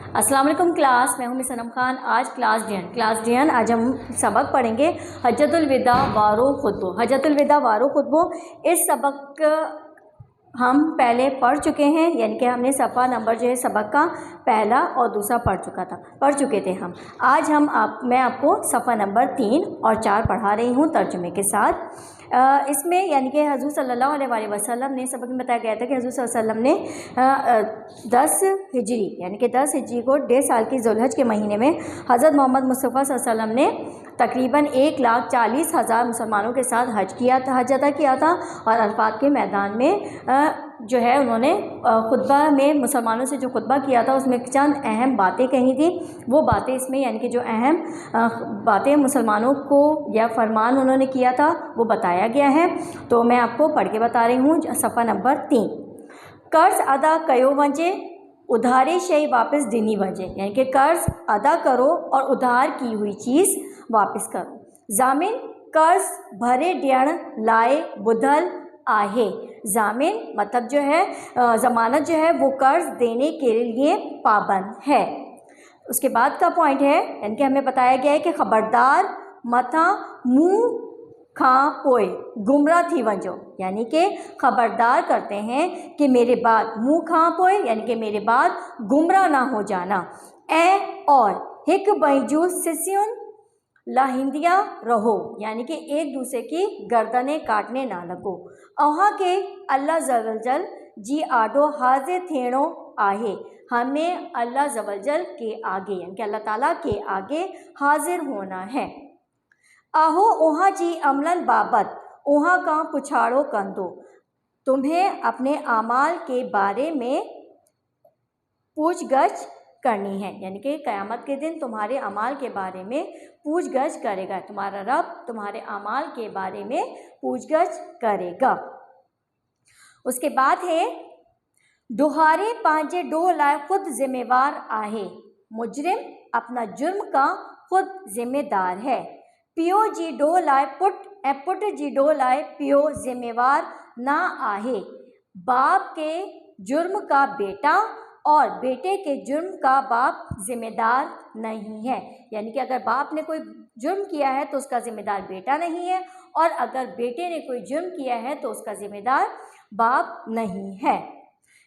अस्सलाम वालेकुम क्लास, मैं हूँ मिस सनम खान। आज क्लास डी आज हम सबक पढ़ेंगे हज्जतुल विदा वारो खुतबो। हज्जतुल विदा वारो खुतबो इस सबक हम पहले पढ़ चुके हैं, यानी कि हमने सफ़ा नंबर जो है सबक का पहला और दूसरा पढ़ चुके थे हम। आज मैं आपको सफ़ा नंबर 3 और 4 पढ़ा रही हूँ तर्जुमे के साथ। इसमें यानी कि हज़ूर सल्लल्लाहु अलैहि वसल्लम ने सबक में बताया गया था कि हज़ूर सल्लल्लाहु अलैहि वसल्लम ने 10 हिजरी यानी कि 10 हिजरी को 1.5 साल की ज़ुल्हज के महीने में हज़रत मोहम्मद मुस्तफ़ा सल्लल्लाहु अलैहि वसल्लम ने तकरीबन 1,40,000 मुसलमानों के साथ हज अदा किया था। और अरफात के मैदान में जो है उन्होंने खुतबा में मुसलमानों से जो खुतबा किया था उसमें चंद अहम बातें कही थी। वो बातें इसमें यानी कि जो अहम बातें मुसलमानों को या फरमान उन्होंने किया था वो बताया गया है। तो मैं आपको पढ़ के बता रही हूँ। सफ़ा नंबर 3, कर्ज अदा कयो वंजे उधारे शई वापस दिनी वंजे, यानी कि कर्ज अदा करो और उधार की हुई चीज़ वापस करो। जामिन कर्ज भरे ॾियण लाए बुधल आहे। जामिन मतलब जो है ज़मानत जो है वो कर्ज देने के लिए पाबंद है। उसके बाद का पॉइंट है यानी कि हमें बताया गया है कि ख़बरदार मथा मुँह खां पोए गुमराह थी वंजो, यानी कि ख़बरदार करते हैं कि मेरे बाद मुँह खां पोए यानी कि मेरे बाद गुमराह ना हो जाना। और हिक बैजू सिसियुन लाहिंदिया रहो, यानी कि एक दूसरे की गर्दनें काटने ना लगो। अहा के अल्लाह ज़वजल जी आडो हाजिर थियणो आहे, हमें अल्लाह ज़वजल के आगे यानी कि अल्लाह ताला के आगे हाजिर होना है। आहो ओहा जी अमलन बाबत ओहा का पुछाड़ो कंदो, तुम्हें अपने आमाल के बारे में पूछगछ करनी है, यानी कि क़यामत के दिन तुम्हारे अमाल के बारे में पूछगछ करेगा। तुम्हारा रब तुम्हारे अमाल के बारे में पूछगछ करेगा। उसके बाद है दुहारे पांजे डो लाए खुद जिम्मेवार आहे, मुजरिम अपना जुर्म का खुद जिम्मेदार है। पियो जी डो लाए पुट ए पुट जी डो लाए पियो जिम्मेवार ना आहे, बाप के जुर्म का बेटा और बेटे के जुर्म का बाप जिम्मेदार नहीं है, यानी कि अगर बाप ने कोई जुर्म किया है तो उसका ज़िम्मेदार बेटा नहीं है, और अगर बेटे ने कोई जुर्म किया है तो उसका ज़िम्मेदार बाप नहीं है।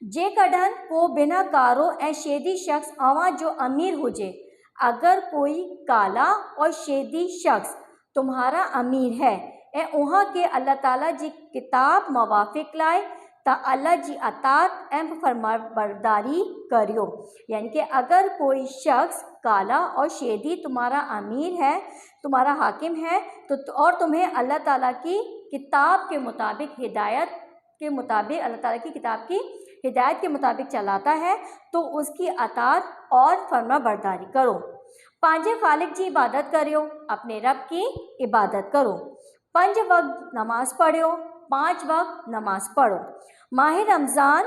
जे कढन को बिना कारो ऐं शेदी शख्स अवां जो अमीर हुजे, अगर कोई काला और शेदी शख्स तुम्हारा अमीर है ऐं उहाँ के अल्लाह ताला जी किताब मवाफ़िक़ लाए ता अल्लाह जी अतात ऐं फरमाबरदारी करियो, यानी कि अगर कोई शख्स काला और शेदी तुम्हारा अमीर है, तुम्हारा हाकिम है, तो और तुम्हें अल्लाह ताला की किताब के मुताबिक हिदायत के मुताबिक अल्लाह ताला की किताब की हिदायत के मुताबिक चलाता है तो उसकी अतात और फरमाबरदारी करो। पांजे खालिक जी इबादत करियो, अपने रब की इबादत करो। 5 वक्त नमाज पढ़ो, 5 वक्त नमाज पढ़ो। माह रमज़ान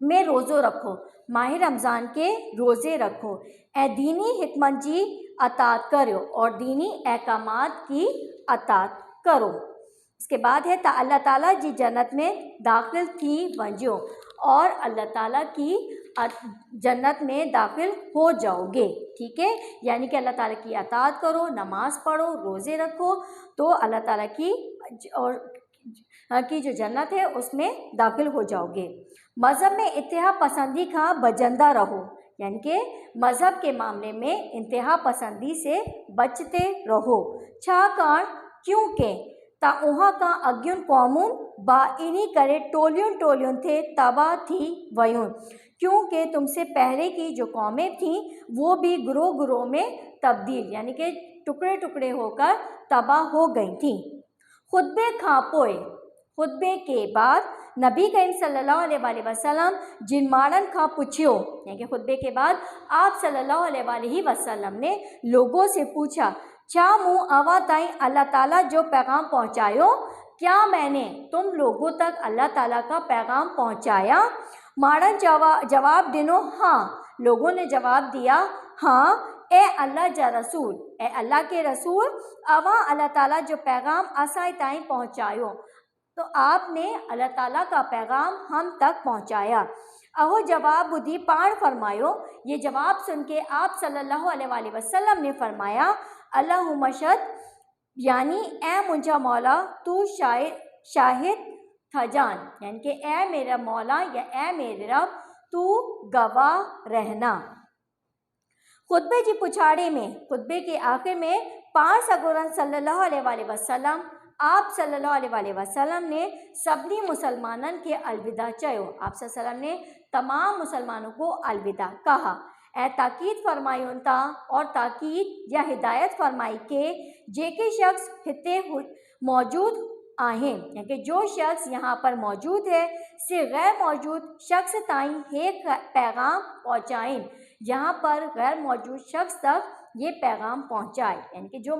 में रोज़ो रखो, माह रमज़ान के रोज़े रखो। ए दीनी हिकमत जी अतात करो और दीनी अहकामात की अतात करो। इसके बाद है ता अल्लाह ताला जी जन्नत में दाखिल थी वंजो, और अल्लाह ताला की जन्नत में दाखिल हो जाओगे। ठीक है, यानी कि अल्लाह ताला की अतात करो, नमाज पढ़ो, रोज़े रखो, तो अल्लाह ताला की जो जन्नत है उसमें दाखिल हो जाओगे। मज़हब में इत्तेहा पसंदी का बजंदा रहो, यानी कि मज़हब के मामले में इंतहा पसंदी से बचते रहो। छाकाणि क्योंकि ता उहाँ का अॻियुनि क़ौमुनि बा इन्हीं करे टोलियुनि टोलियुनि थे तबाह थी वयूं, क्योंकि तुमसे पहले की जो कौमें थीं वो भी ग्रोह ग्रोह में तब्दील यानी कि टुकड़े टुकड़े होकर तबाह हो गई थीं। खुतबे खां पोए, खुतबे के बाद नबी करीम सल्लल्लाहु अलैहि वसल्लम जिन माण्हुनि खां पुछियो, यानी कि खुतबे के बाद आप सल्लल्लाहु अलैहि वसल्लम ने लोगों से पूछा, छा मूं अवा ताईं अल्लाह ताला जो पैगाम पहुँचायो, क्या मैंने तुम लोगों तक अल्लाह ताला का पैगाम पहुँचाया? माण्हुनि जवाब दिनो हाँ, लोगों ने जवाब दिया हाँ, ए अल्लाह जा रसूल, ए अल्लाह के रसूल, अवा अल्लाह ताला जो पैगाम असां ताईं पहुँचायो, तो आपने अल्लाह ताला का पैगाम हम तक पहुँचाया। अहो जवाब ॿुधी पाण फरमायो। ये जवाब सुन के आप सल्लल्लाहु अलैहि वसल्लम ने फरमाया अल्लाहुम्मा शद, यानी ए मुंहिंजा मौला तू शाहिद थजान, यानी कि ए मेरा मौला या ए मेरे रब तू गवाह रहना। खुतबे जी पुछाड़े में, खुतबे के आखिर में पाण सगोरन सल्लल्लाहु अलैहि वसल्लम, आप सल्लल्लाहु अलैहि वसल्लम ने सभी मुसलमानन के अलविदा चयो। आप सल्लल्लाहु ने तमाम मुसलमानों को अलविदा कहा। ऐं ताकीद फरमायुनि था और ताकीद या हिदायत फरमाई के जेके शख्स हिते मौजूद आहिनि, यानी कि जो शख्स यहाँ पर मौजूद है से गैर मौजूद शख्स ताईं हे पैगाम पहुँचाइन, यहाँ पर गैर मौजूद शख्स तक ये पैगाम पहुँचाए। यानी कि जो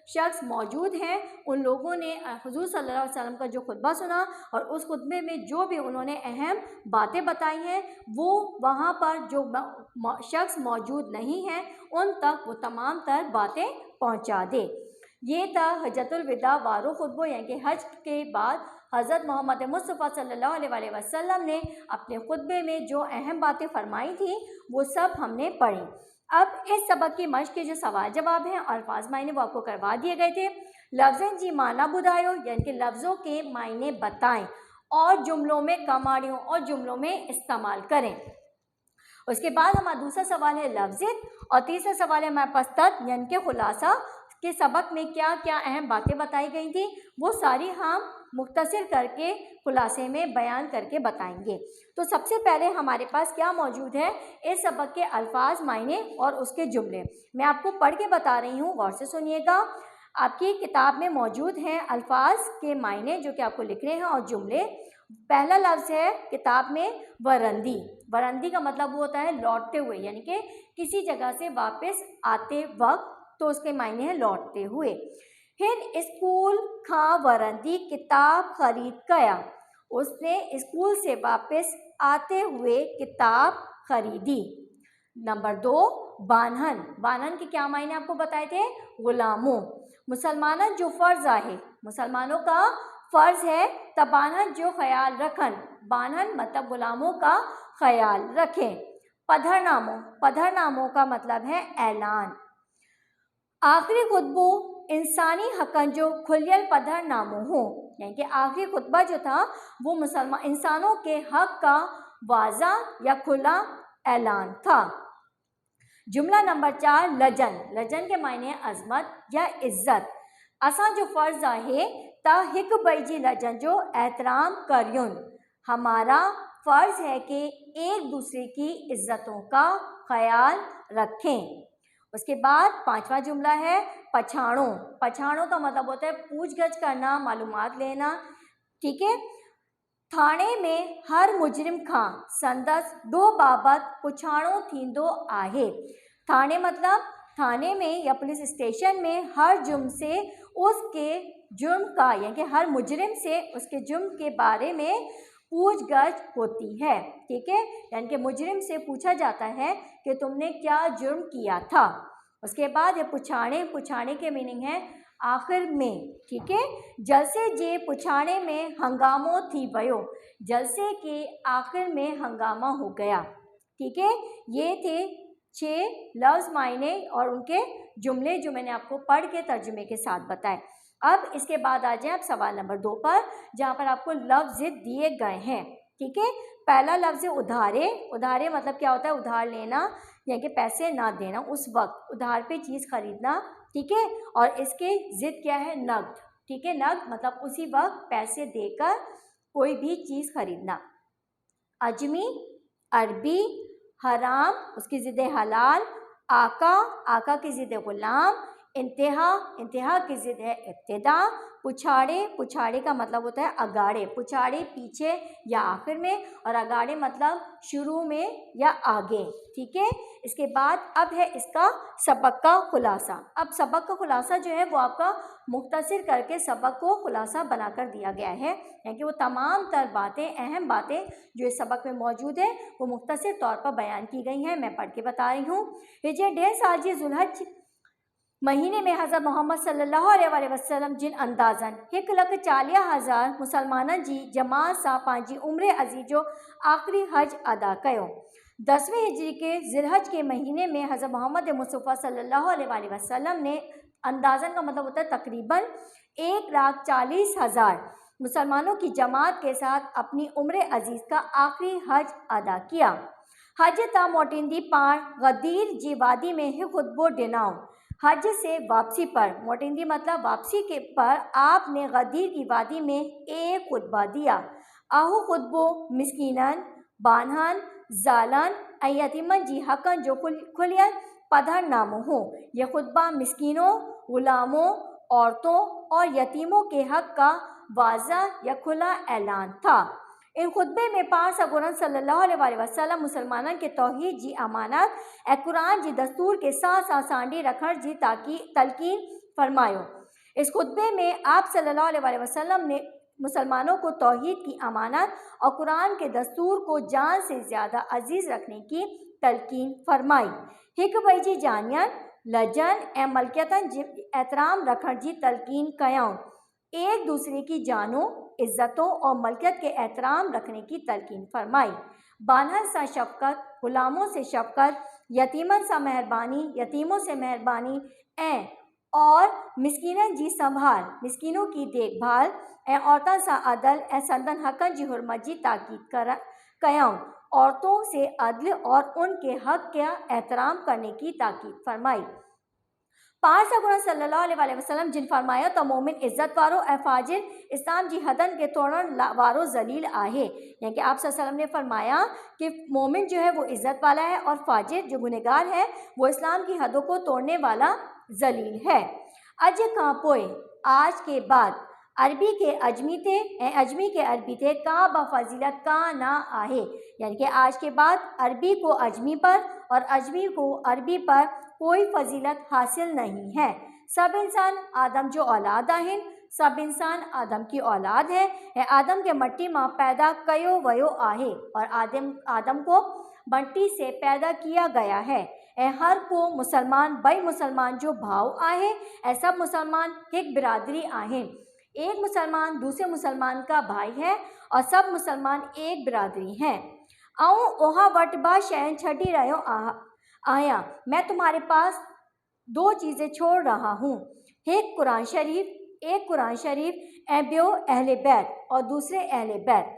शख्स मौजूद हैं उन लोगों ने हुजूर सल्लल्लाहु अलैहि वसल्लम का जो खुतबा सुना और उस खुतबे में जो भी उन्होंने अहम बातें बताई हैं वो वहाँ पर जो शख्स मौजूद नहीं हैं उन तक वो तमाम तर बातें पहुँचा दे। ये था हज्जतुल विदा वारो खुतबो, यानी कि हज के बाद हज़रत मोहम्मद मुस्तफ़ा सल्लल्लाहु अलैहि वसल्लम ने अपने खुतबे में जो अहम बातें फरमाई थी वो सब हमने पढ़ी। अब इस सबक की मश्क के जो सवाल जवाब हैं और अल्फाज मायने वो आपको करवा दिए गए थे। लफ्ज़न जी माना बुधायो, यानी कि लफ्ज़ों के मायने बताएं और जुमलों में कमाड़ियों और जुमलों में इस्तेमाल करें। उसके बाद हमारा दूसरा सवाल है लफ्ज़ित और तीसरा सवाल है हमारे पास तत्व, यानी कि खुलासा के सबक में क्या क्या अहम बातें बताई गई थी वो सारी हम मुख्तसर करके खुलासे में बयान करके बताएंगे। तो सबसे पहले हमारे पास क्या मौजूद है, इस सबक के अल्फाज, मायने और उसके जुमले मैं आपको पढ़ के बता रही हूँ, गौर से सुनिएगा। आपकी किताब में मौजूद हैं अल्फाज के मायने जो कि आपको लिख रहे हैं और जुमले। पहला लफ्ज़ है किताब में वरंदी। वरंदी का मतलब वो होता है लौटते हुए, यानी कि किसी जगह से वापस आते वक्त, तो उसके मायने हैं लौटते हुए। फिर स्कूल खा वरंदी किताब खरीद गया, उसने स्कूल से वापस आते हुए किताब खरीदी। नंबर 2 बानहन। बानहन के क्या मायने आपको बताए थे, गुलामों। मुसलमानन जो फ़र्ज़ आहे, मुसलमानों का फ़र्ज़ है, तब बानहन जो ख्याल रखन, बानहन मतलब गुलामों का ख्याल रखें। पधरनामों, पधरनामों का मतलब है ऐलान। आखिरी खुतबो इंसानी हक़न जो खुलियल पधरनामो हो, यानी कि आखिरी खुतबा जो था वो मुसलमान इंसानों के हक़ का वाज़ा या खुला ऐलान था। जुमला नंबर 4 लजन। लजन के मायने अज़मत या इज़्ज़त। असां जो फ़र्ज़ आहे त हिक ॿिए जी लजन जो एहतराम करियुन। हमारा फ़र्ज़ है कि एक दूसरे की इज़्ज़तों का ख्याल रखें। उसके बाद 5वां जुमला है पछाणो। पछाणो का मतलब होता है पूछगछ करना, मालूमात लेना, ठीक है। थाने में हर मुजरिम खां संदस दो बाबत पुछाणो थींदो आहे। थाने मतलब थाने में या पुलिस स्टेशन में हर जुर्म से उसके जुर्म का, यानी कि हर मुजरिम से उसके जुर्म के बारे में पूछगछ होती है, ठीक है। यानी कि मुजरिम से पूछा जाता है कि तुमने क्या जुर्म किया था। उसके बाद ये पुछाणे। पुछाणे के मीनिंग है आखिर में, ठीक है। जलसे जे पुछाणे में हंगामो थी वयो, जलसे के आखिर में हंगामा हो गया, ठीक है। ये थे 6 लफ्ज़, मायने और उनके जुमले जो मैंने आपको पढ़ के तर्जुमे के साथ बताए। अब इसके बाद आ जाए आप सवाल नंबर 2 पर, जहाँ पर आपको लफ्ज़ दिए गए हैं, ठीक है। पहला लफ्ज़ है उधारे। उधारे मतलब क्या होता है, उधार लेना, यानी कि पैसे ना देना, उस वक्त उधार पे चीज़ खरीदना, ठीक है। और इसके ज़िद क्या है, नकद, ठीक है। नकद मतलब उसी वक्त पैसे देकर कोई भी चीज़ खरीदना। अजमी अरबी, हराम उसकी ज़िद हलाल, आका आका की ज़िद ग़ुलाम, इंतहा इंतहा की ज़िद है इब्तिदा। पुछाड़े पुछाड़े का मतलब होता है अगाड़े, पुछाड़े पीछे या आखिर में, और अगाड़े मतलब शुरू में या आगे, ठीक है। इसके बाद अब है इसका सबक का खुलासा। अब सबक का खुलासा जो है वो आपका मुख्तसर करके सबक को खुलासा बनाकर दिया गया है, यानी कि वो तमाम तर बातें, अहम बातें जो इस सबक में मौजूद है वो मुख्तसर तौर पर बयान की गई हैं। मैं पढ़ के बता रही हूँ। हिजरी 1.5 साल जी जुलहज महीने में हज़रत मोहम्मद सल्लल्लाहु अलैहि वसल्लम जिन अंदाज़न 1,40,000 मुसलमाननि जी जमात सां पंहिंजी उम्र अज़ीज़ जो आख़िरी हज अदा कयो। 10वें हिजरी के ज़िलहज के महीने में हज़रत मोहम्मद मुस्तफ़ा सल्लल्लाहु अलैहि वसल्लम ने अंदाज़न का मतलब होता है तकरीबन 1,40,000 मुसलमानों की जमात के साथ अपनी उम्र अज़ीज़ का आखिरी हज अदा किया। हज ता मोटिंदी पाण गदीर जी वादी में ही खुतबो डिनाओ। हज से वापसी पर, मोटिंदी मतलब वापसी के पर, आपने गदीर की वादी में एक खुतबा दिया। आहू खुतबो मिस्कीनन, बानहन, ज़ालन ऐं यतीमन जी हक़न जो खुलियल पधर नामो हो। यह खुतबा मिस्कीनों, गुलामों, औरतों और यतीमों के हक़ का वाज़ह या खुला ऐलान था। इन खुतबे में पाक सगोरन सल्लल्लाहु अलैहि वसल्लम मुसलमाननि के तौहीद जी अमानत ऐं क़ुरान जी दस्तूर के साथ साथ सांडी रखण जी तलकीन फरमायो। इस खुतबे में आप सल्लल्लाहु अलैहि वसल्लम ने मुसलमानों को तौहीद की अमानत और कुरान के दस्तूर को जान से ज़्यादा अजीज़ रखने की तलकीन फरमाई। हिक ॿिए जी जानियन, लजन ऐं मलकियतन जी एहतराम रखण जी तलकीन कयाऊं। एक दूसरे की जानों, इज़्ज़तों और मलकियत के एहतराम रखने की तलकीन फरमाई। बानहन सा शफ़क़त, गुलामों से शफ़क़त, यतीमन सा मेहरबानी, यतीमों से मेहरबानी और मिस्कीनन जी संभाल, मिस्कीनों की देखभाल ऐं औरतन सा अदल ऐं संदन हक़न जी हुर्मत जी ताकीद कयाऊं। औरतों से अदल और उनके हक़ का एहतराम करने की ताकीद फरमाई। पाक सगोरन सल्लल्लाहु अलैहि वसल्लम जिन फरमायो त मोमिन इज़्ज़त वारो ऐं फ़ाजिर इस्लाम जी हदन के तोड़ण वारो ज़लील आहे। यानी कि आप सल्लल्लाहु अलैहि वसल्लम ने फरमाया कि मोमिन जो है वो इज़्ज़त वाला है और फ़ाजिर जो गुनहगार है वो इस्लाम की हदों को तोड़ने वाला ज़लील है। अज खां पोइ, आज के बाद, अरबी के अजमी थे ऐं अजमी के अरबी थे का ब फजीलत का ना आहे। यानी कि आज के बाद अरबी को अजमी पर और अजमी को अरबी पर कोई फजीलत हासिल नहीं है। सब इंसान आदम जो औलाद आहिन, सब इंसान आदम की औलाद है ऐं आदम के मट्टी मां पैदा कयो वयो आहे और आदम को मट्टी से पैदा किया गया है ऐं हर को मुसलमान बई मुसलमान जो भाव आहे ऐं सब मुसलमान एक बिरादरी आहिन। एक मुसलमान दूसरे मुसलमान का भाई है और सब मुसलमान एक बिरादरी हैं। आऊं ओहा वट बा शयन छड़ी रहो आया, मैं तुम्हारे पास दो चीज़ें छोड़ रहा हूँ, एक कुरान शरीफ ऐं ॿियो अहले बैत और दूसरे अहले बैत।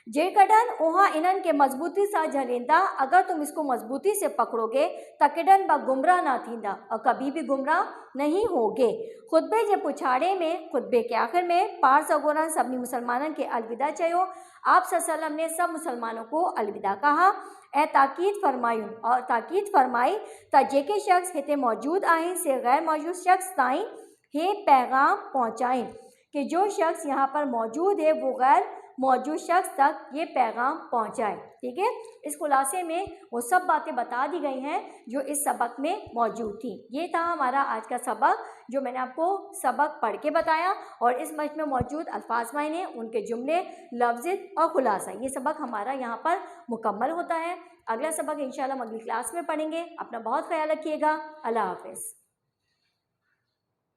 जेकॾहिं उहा इन्हनि के मजबूती से झलेंदा, अगर तुम इसको मजबूती से पकड़ोगे तो किडन ब गुमराह ना थींदा और कभी भी गुमराह नहीं होगे। खुतबे के पुछाड़े में, खुतबे के आखिर में पार सगोरन सभी मुसलमानों के अलविदा चयो। आप सल्लल्लाहु अलैहि वसल्लम ने सब मुसलमानों को अलविदा कहा ऐं ताकीद फरमाई त जेके शख्स हिते मौजूद आहिनि से गैर मौजूद शख्स ताईं हे पैगाम पहुँचाएं कि जो शख्स यहाँ पर मौजूद है वो गैर मौजूद शख्स तक ये पैगाम पहुँचाए। ठीक है, इस खुलासे में वो सब बातें बता दी गई हैं जो इस सबक में मौजूद थी। ये था हमारा आज का सबक जो मैंने आपको सबक पढ़ के बताया और इस मज में मौजूद अल्फाज मायने, उनके जुमले, लफ्ज़ और खुलासा, ये सबक हमारा यहाँ पर मुकम्मल होता है। अगला सबक इंशाल्लाह हम अगली क्लास में पढ़ेंगे। अपना बहुत ख्याल रखिएगा। अल्लाह हाफ़िज़।